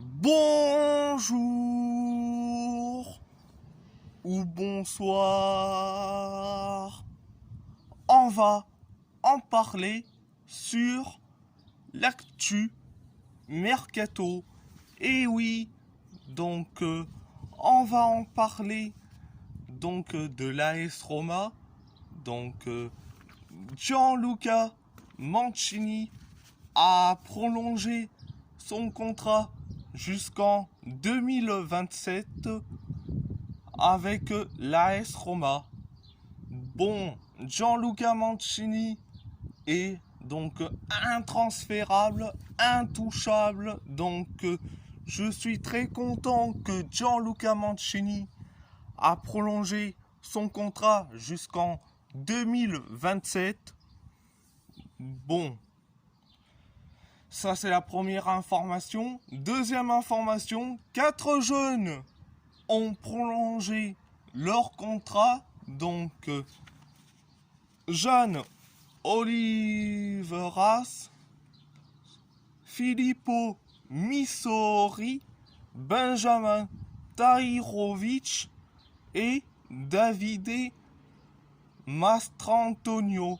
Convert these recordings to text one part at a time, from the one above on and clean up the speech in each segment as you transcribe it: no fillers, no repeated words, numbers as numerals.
Bonjour ou bonsoir. On va en parler sur l'actu mercato. Et oui, on va en parler de l'AS Roma. Gianluca Mancini a prolongé son contrat jusqu'en 2027 avec l'AS Roma. Gianluca Mancini est intransférable, intouchable. Je suis très content que Gianluca Mancini a prolongé son contrat jusqu'en 2027. Ça c'est la première information. Deuxième information, 4 jeunes ont prolongé leur contrat. Jeanne Oliveras, Filippo Missori, Benjamin Tahirovic et Davide Mastrantonio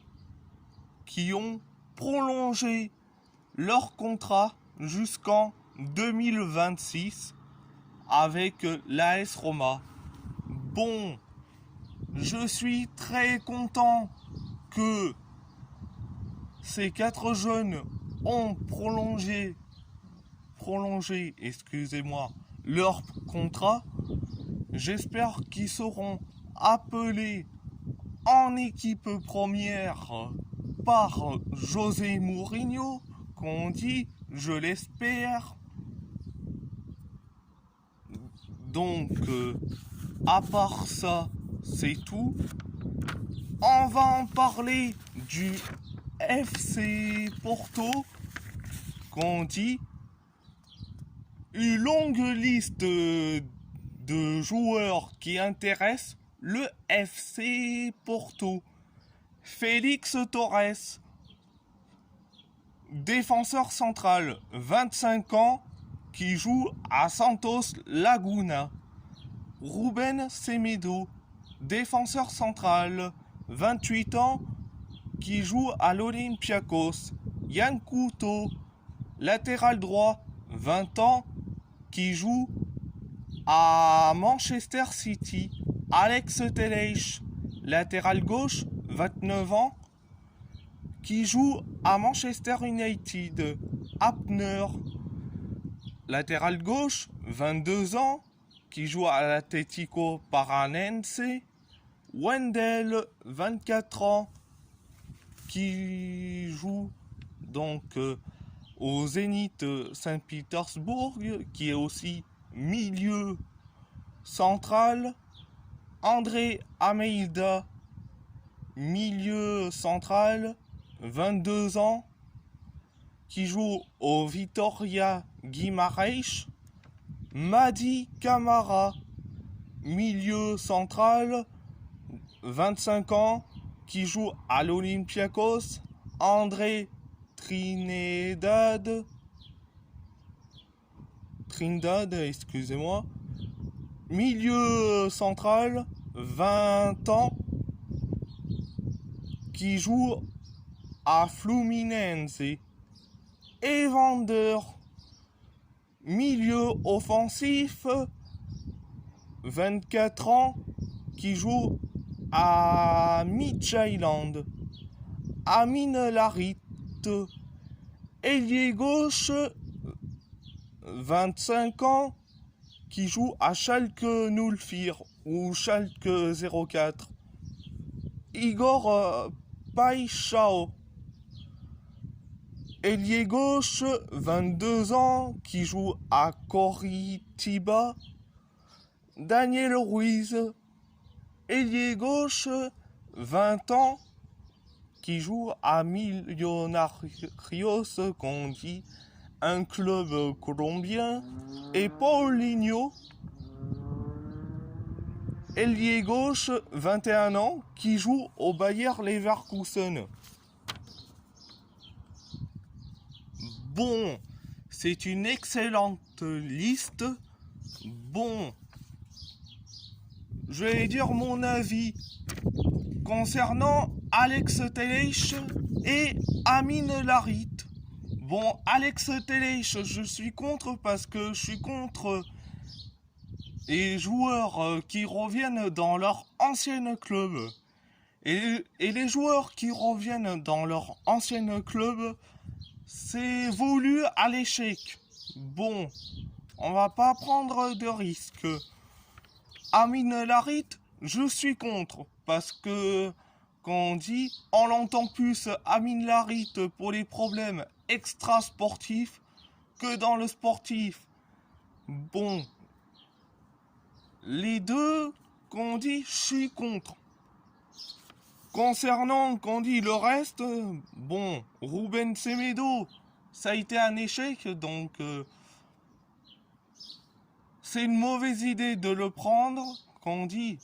qui ont prolongé leur contrat jusqu'en 2026 avec l'AS Roma. Je suis très content que ces 4 jeunes ont prolongé leur contrat. J'espère qu'ils seront appelés en équipe première par José Mourinho, qu'on dit, je l'espère. À part ça, c'est tout. On va en parler du FC Porto, qu'on dit. Une longue liste de joueurs qui intéressent le FC Porto. Félix Torres, défenseur central, 25 ans, qui joue à Santos Laguna. Ruben Semedo, défenseur central, 28 ans, qui joue à l'Olympiakos. Yann Couto, latéral droit, 20 ans, qui joue à Manchester City. Alex Telles, latéral gauche, 29 ans, qui joue à Manchester United. Abner, latéral gauche, 22 ans, qui joue à l'Atlético Paranense. Wendell, 24 ans, qui joue au Zénith Saint-Pétersbourg, qui est aussi milieu central. André Almeida, milieu central, 22 ans, qui joue au Vitória Guimarães. Mady Camara, milieu central, 25 ans, qui joue à l'Olympiakos. André Trindade, milieu central, 20 ans, qui joue à Fluminense. Evander, milieu offensif, 24 ans, qui joue à Midtjylland. Amin Larit, ailier gauche, 25 ans, qui joue à Schalke 04 ou Schalke 04. Igor Paixão, ailier gauche, 22 ans, qui joue à Coritiba. Daniel Ruiz, ailier gauche, 20 ans, qui joue à Millonarios, qu'on dit, un club colombien. Et Paulinho, ailier gauche, 21 ans, qui joue au Bayer Leverkusen. C'est une excellente cette liste. Bon, je vais dire mon avis concernant Alex Telles et Amine Larit. Bon, Alex Telles, je suis contre parce que je suis contre les joueurs qui reviennent dans leur ancien club. Et les joueurs qui reviennent dans leur ancien club, c'est voulu à l'échec. Bon, on va pas prendre de risques. Amine Larit, je suis contre. Parce que, quand on dit, on l'entend plus Amine Larit pour les problèmes extra-sportifs que dans le sportif. Bon, les deux, qu'on dit, je suis contre. Concernant, qu'on dit, le reste, bon, Ruben Semedo, ça a été un échec, donc c'est une mauvaise idée de le prendre, qu'on dit.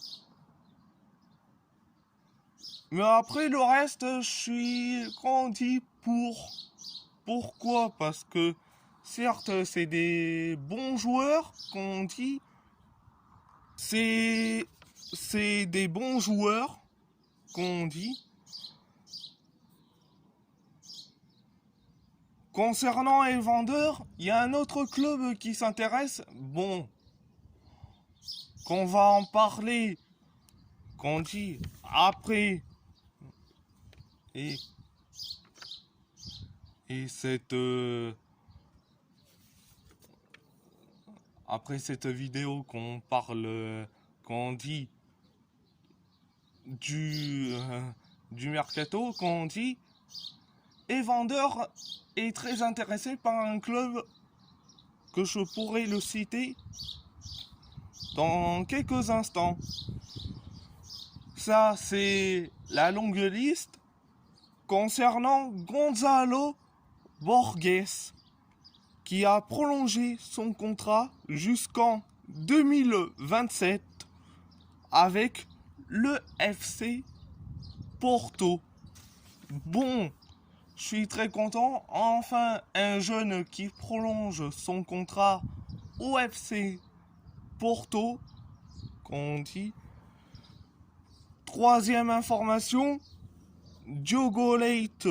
Mais après, le reste, je suis, qu'on dit, pour. Pourquoi? Parce que, certes, c'est des bons joueurs, qu'on dit. C'est des bons joueurs, qu'on dit. Concernant les vendeurs, il y a un autre club qui s'intéresse. Bon, qu'on va en parler, qu'on dit après. Et cette après cette vidéo qu'on parle, qu'on dit du mercato, qu'on dit, et vendeur est très intéressé par un club que je pourrais le citer dans quelques instants. Ça, c'est la longue liste concernant Gonzalo Borges, qui a prolongé son contrat jusqu'en 2027 avec le FC Porto. Bon, je suis très content. Enfin, un jeune qui prolonge son contrat au FC Porto, qu'on dit. Troisième information, Diogo Leite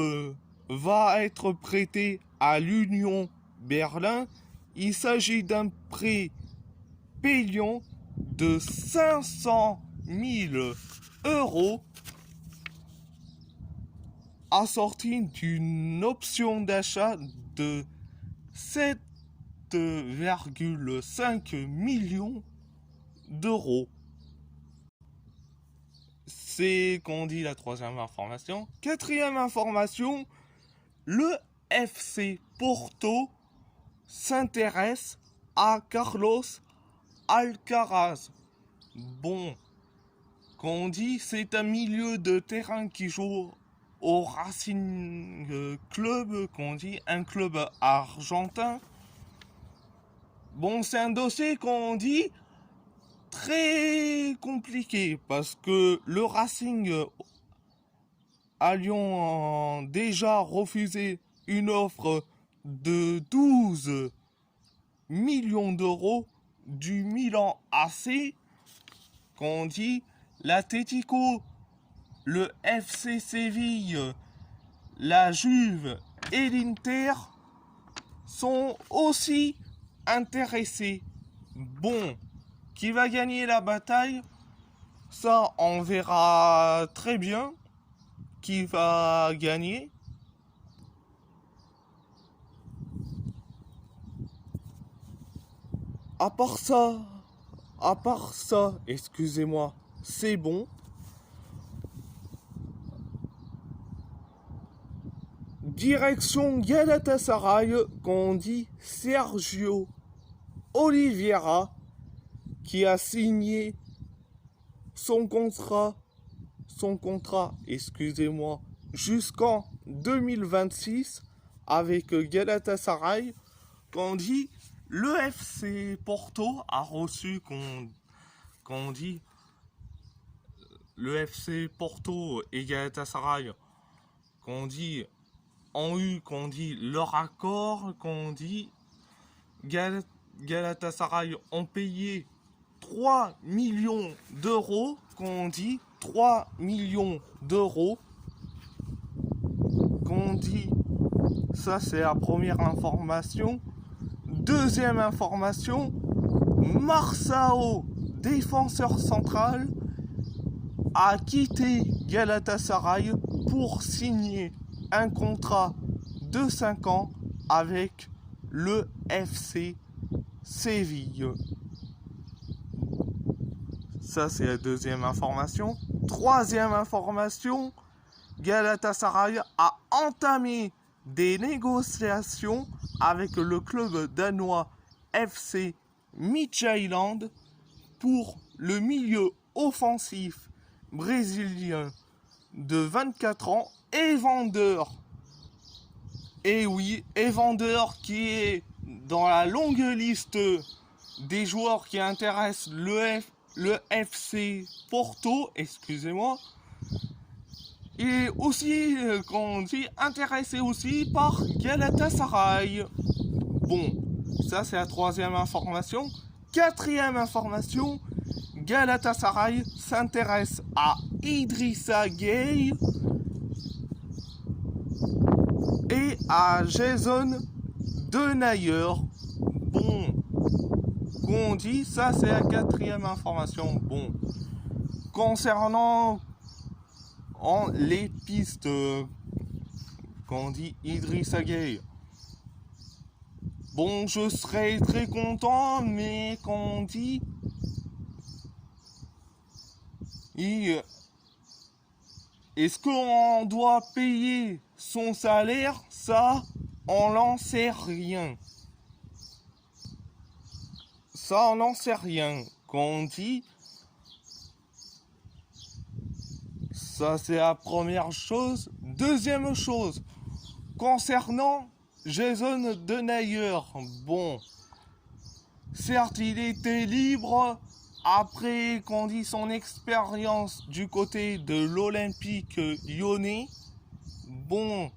va être prêté à l'Union Berlin. Il s'agit d'un prêt payant de 500 000 € assorti d'une option d'achat de 7,5 millions d'euros. C'est qu'on dit la troisième information. Quatrième information, le FC Porto s'intéresse à Carlos Alcaraz. Bon, qu'on dit, c'est un milieu de terrain qui joue au Racing Club, qu'on dit, un club argentin. Bon, c'est un dossier qu'on dit très compliqué parce que le Racing à Lyon a déjà refusé une offre de 12 millions d'euros du Milan AC, qu'on dit l'Atlético, le FC Séville, la Juve et l'Inter sont aussi intéressés. Bon, qui va gagner la bataille? Ça, on verra très bien qui va gagner. À part ça, excusez-moi, c'est bon. Direction Galatasaray, qu'on dit Sergio Oliveira, qui a signé son contrat, excusez-moi, jusqu'en 2026 avec Galatasaray, qu'on dit le FC Porto a reçu, qu'on dit le FC Porto et Galatasaray, qu'on dit ont eu, qu'on dit leur accord, qu'on dit Galatasaray ont payé 3 millions d'euros, qu'on dit 3 millions d'euros, qu'on dit, ça c'est la première information. Deuxième information, Marçao, défenseur central, a quitté Galatasaray pour signer un contrat de 5 ans avec le FC Séville. Ça, c'est la deuxième information. Troisième information, Galatasaray a entamé des négociations avec le club danois FC Midtjylland pour le milieu offensif brésilien de 24 ans, Evander. Et oui, Evander qui est dans la longue liste des joueurs qui intéressent le FC Porto, excusez-moi. Et aussi, qu'on dit, intéressé aussi par Galatasaray. Bon, ça c'est la troisième information. Quatrième information, Galatasaray s'intéresse à Idrissa Gueye et à Jason Denayer. Bon, qu'on dit, ça c'est la quatrième information. Bon, concernant les pistes, qu'on dit Idrissa Gueye. Bon, je serais très content, mais qu'on dit, est-ce qu'on doit payer son salaire? Ça, on n'en sait rien. Ça, on n'en sait rien. Qu'on dit, ça c'est la première chose. Deuxième chose, concernant Jason Denayer, bon, certes il était libre après qu'on dit son expérience du côté de l'Olympique Lyonnais. Bon,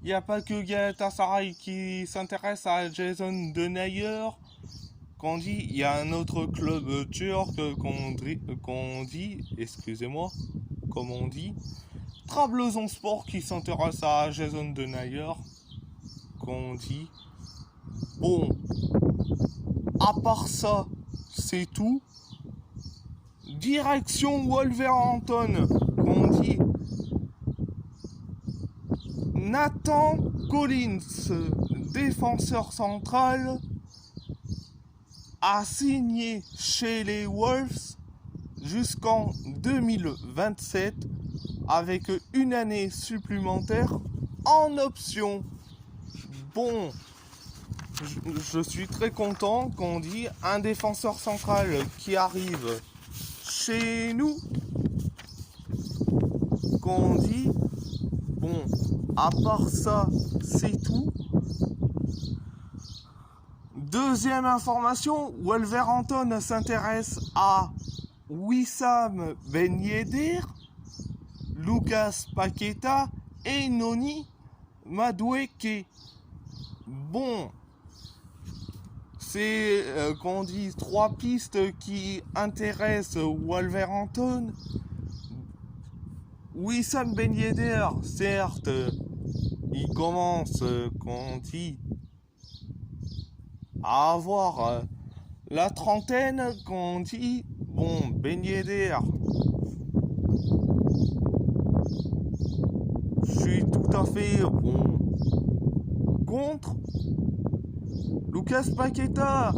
il n'y a pas que Galatasaray qui s'intéresse à Jason Denayer. Qu'on dit, il y a un autre club turc qu'on dit, excusez-moi, comme on dit, Trabzonspor qui s'intéresse à Jason Denayer. Qu'on dit, bon, à part ça, c'est tout. Direction Wolverhampton, qu'on dit, Nathan Collins, défenseur central, a signé chez les Wolves jusqu'en 2027 avec une année supplémentaire en option. Bon, je suis très content qu'on dit un défenseur central qui arrive chez nous, qu'on dit, bon, à part ça, c'est tout. Deuxième information, Wolverhampton s'intéresse à Wissam Ben Yedder, Lucas Paqueta et Noni Madueke. Bon, c'est qu'on dit 3 pistes qui intéressent Wolverhampton. Wissam Ben Yedder, certes, il commence, qu'on dit, à avoir la trentaine, qu'on dit, bon, Ben Yedder, je suis tout à fait, bon, contre. Lucas Paqueta,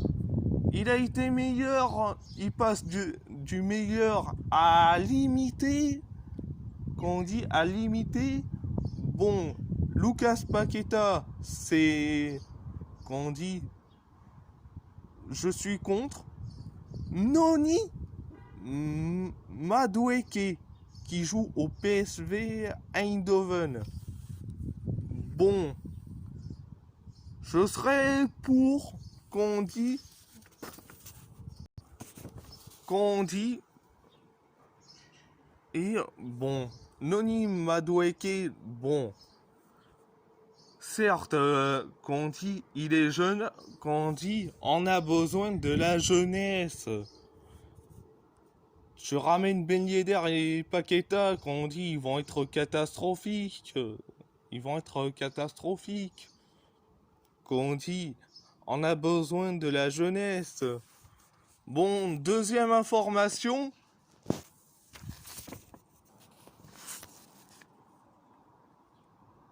il a été meilleur, il passe du meilleur à limité, qu'on dit à limité. Bon, Lucas Paqueta, c'est, qu'on dit, je suis contre. Noni Madueke, qui joue au PSV Eindhoven. Bon, je serais pour, qu'on dit, et bon, Noni Madueke, bon, certes, qu'on dit il est jeune, qu'on dit on a besoin de la jeunesse. Je ramène Ben Yedder et Paqueta, qu'on dit ils vont être catastrophiques. Ils vont être catastrophiques. Qu'on dit on a besoin de la jeunesse. Bon, deuxième information.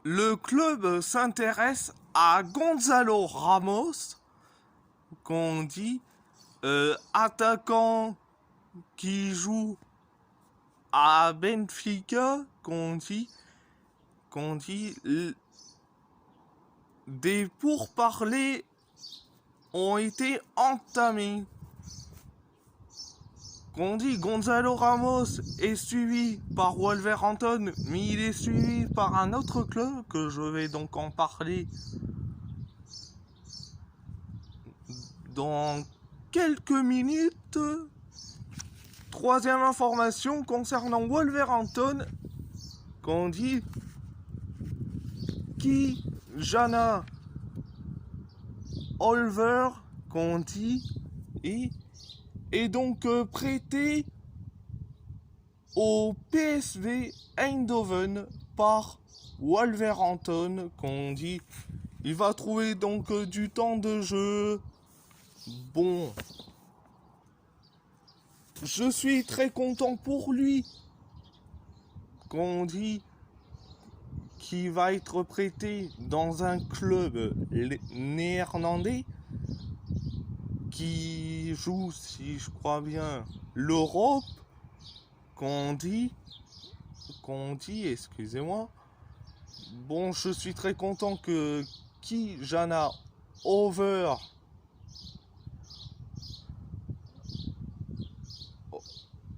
Le club s'intéresse à Gonzalo Ramos, qu'on dit attaquant qui joue à Benfica, qu'on dit des pourparlers ont été entamés. Qu'on dit Gonzalo Ramos est suivi par Wolverhampton, mais il est suivi par un autre club que je vais donc en parler dans quelques minutes. Troisième information concernant Wolverhampton, qu'on dit qui Jana Olver, qu'on dit est donc prêté au PSV Eindhoven par Wolverhampton, qu'on dit il va trouver donc du temps de jeu. Bon, je suis très content pour lui, qu'on dit qu'il va être prêté dans un club néerlandais qui joue, si je crois bien, l'Europe, qu'on dit, excusez-moi. Bon, je suis très content que Jana Over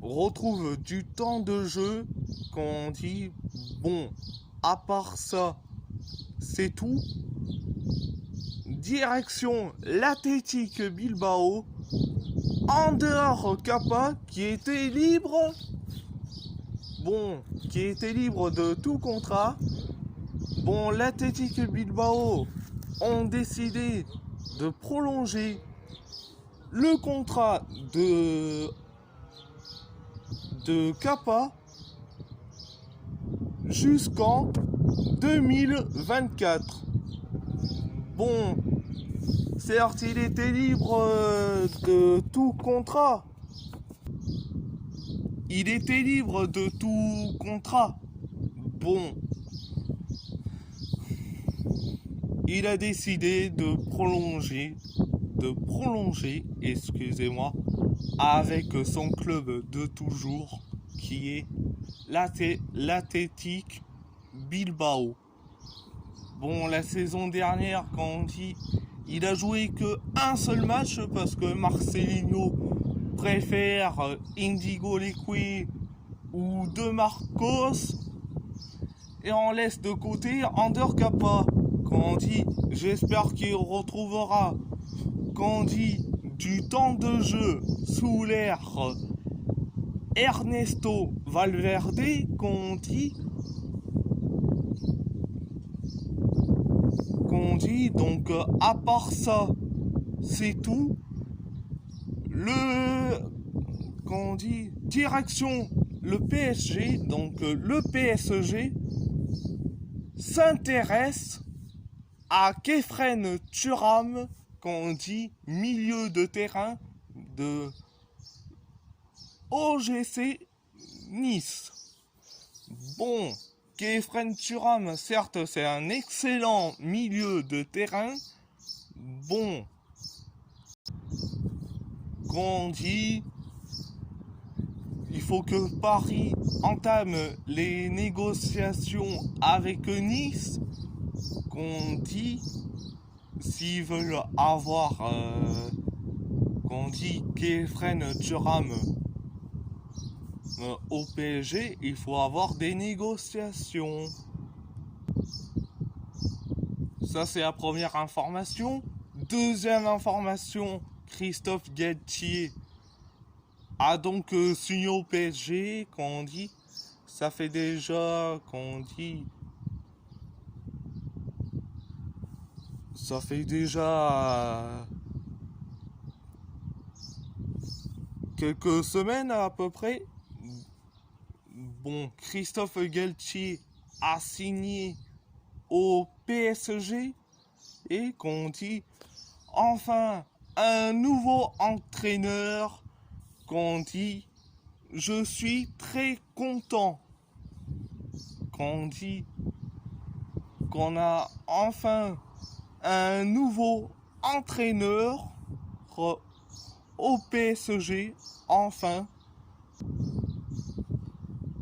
retrouve du temps de jeu, qu'on dit. Bon, à part ça, c'est tout. Direction l'Athletic Bilbao, Ander Kappa qui était libre. Bon, qui était libre de tout contrat. Bon, l'Athletic Bilbao ont décidé de prolonger le contrat de Kappa jusqu'en 2024. Bon, certes, il était libre de tout contrat. Il était libre de tout contrat. Bon, il a décidé de prolonger, excusez-moi, avec son club de toujours, qui est l'Athletic Bilbao. Bon, la saison dernière, quand on dit, il a joué que un seul match parce que Marcelinho préfère Indigo Leque ou De Marcos, et on laisse de côté Ander Kappa. Quand on dit, j'espère qu'il retrouvera, quand on dit, du temps de jeu sous l'ère Ernesto Valverde, qu'on dit, donc à part ça, c'est tout. Qu'on dit, direction le PSG, donc le PSG s'intéresse à Khéphren Thuram, qu'on dit milieu de terrain de OGC Nice. Bon, Khéphren Thuram, certes, c'est un excellent milieu de terrain. Bon, qu'on dit, il faut que Paris entame les négociations avec Nice, qu'on dit, s'ils veulent avoir, qu'on dit, Khéphren Thuram au PSG, il faut avoir des négociations. Ça, c'est la première information. Deuxième information, Christophe Galtier a donc signé au PSG, qu'on dit, ça fait déjà, qu'on dit, Ça fait déjà quelques semaines à peu près. Bon, Christophe Galtier a signé au PSG et qu'on dit enfin un nouveau entraîneur, qu'on dit je suis très content, qu'on dit qu'on a enfin un nouveau entraîneur au PSG, enfin.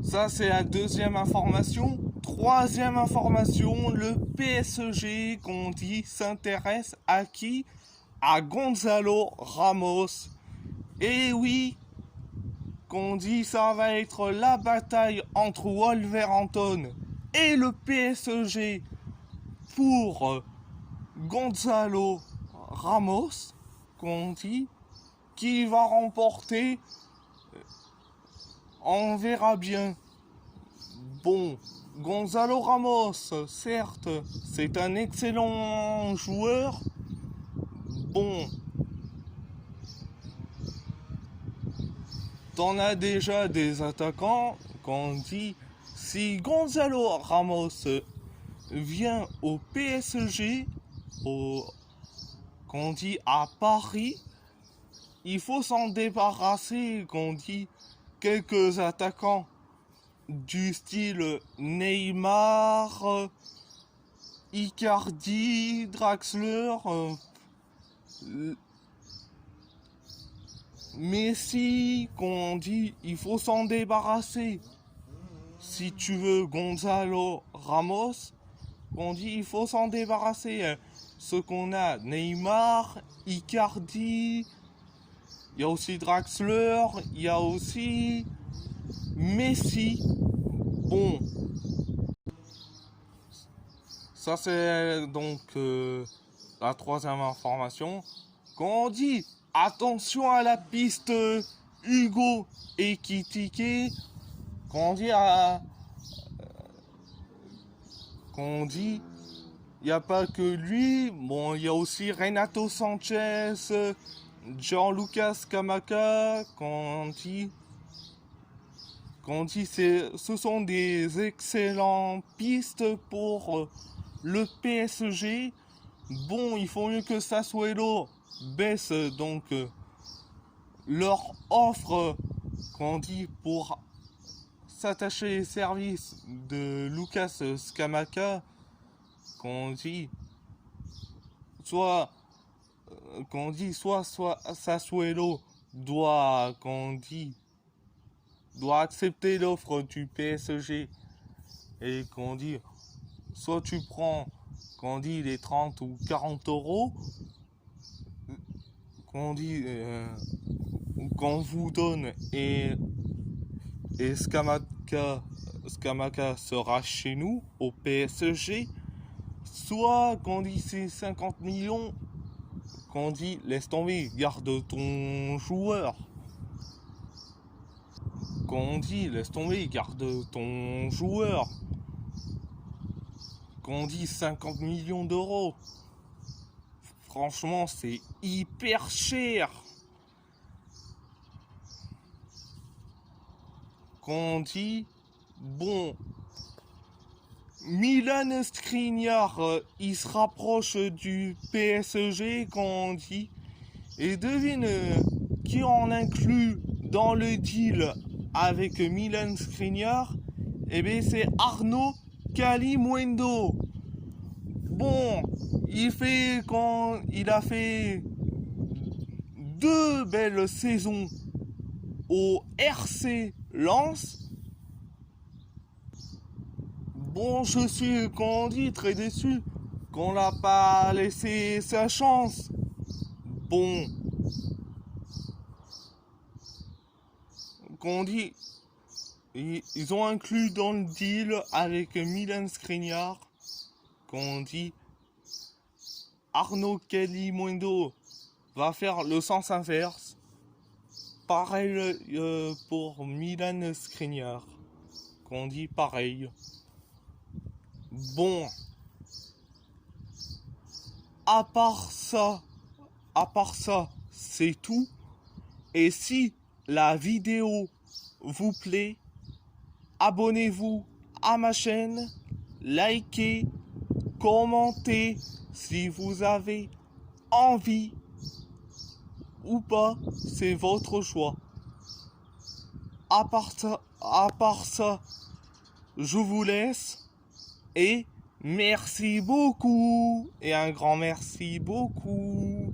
Ça, c'est la deuxième information. Troisième information, le PSG, qu'on dit, s'intéresse à qui? À Gonzalo Ramos. Et oui, qu'on dit, ça va être la bataille entre Wolverhampton et le PSG pour Gonzalo Ramos, qu'on dit, qui va remporter. On verra bien. Bon, Gonzalo Ramos, certes, c'est un excellent joueur. Bon, t'en as déjà des attaquants qu'on dit si Gonzalo Ramos vient au PSG, qu'on dit à Paris, il faut s'en débarrasser, qu'on dit quelques attaquants du style Neymar, Icardi, Draxler, Messi, qu'on dit il faut s'en débarrasser. Si tu veux Gonzalo Ramos, qu'on dit il faut s'en débarrasser. Ce qu'on a, Neymar, Icardi, il y a aussi Draxler, il y a aussi Messi. Bon, ça c'est donc la troisième information. Quand on dit attention à la piste Hugo Ekitike, quand on dit il n'y a pas que lui, bon il y a aussi Renato Sanchez, Gianluca Scamacca, qu'on dit ce sont des excellentes pistes pour le PSG. Bon, il faut mieux que Sassuolo baisse donc leur offre, qu'on dit, pour s'attacher les services de Lucas Scamacca, qu'on dit soit Sassuolo doit accepter l'offre du PSG et qu'on dit soit tu prends les 30 ou 40 euros qu'on vous donne et Scamacca sera chez nous au PSG, soit qu'on dit c'est 50 millions, qu'on dit laisse tomber, garde ton joueur. Qu'on dit laisse tomber, garde ton joueur. Qu'on dit 50 millions d'euros. Franchement, c'est hyper cher. Qu'on dit bon, Milan Skriniar, il se rapproche du PSG, qu'on dit. Et devine qui en inclut dans le deal avec Milan Skriniar? Eh bien, c'est Arnaud Kalimuendo. Bon, il a fait 2 belles saisons au RC Lens. Bon, je suis, très déçu qu'on l'a pas laissé sa chance. Bon, ils ont inclus dans le deal avec Milan Skriniar, qu'on dit Arnaud Kalimuendo va faire le sens inverse. Pareil pour Milan Skriniar, qu'on dit pareil. Bon, À part ça, c'est tout. Et si la vidéo vous plaît, abonnez-vous à ma chaîne, likez, commentez si vous avez envie ou pas, c'est votre choix. À part ça, je vous laisse et merci beaucoup et un grand merci beaucoup.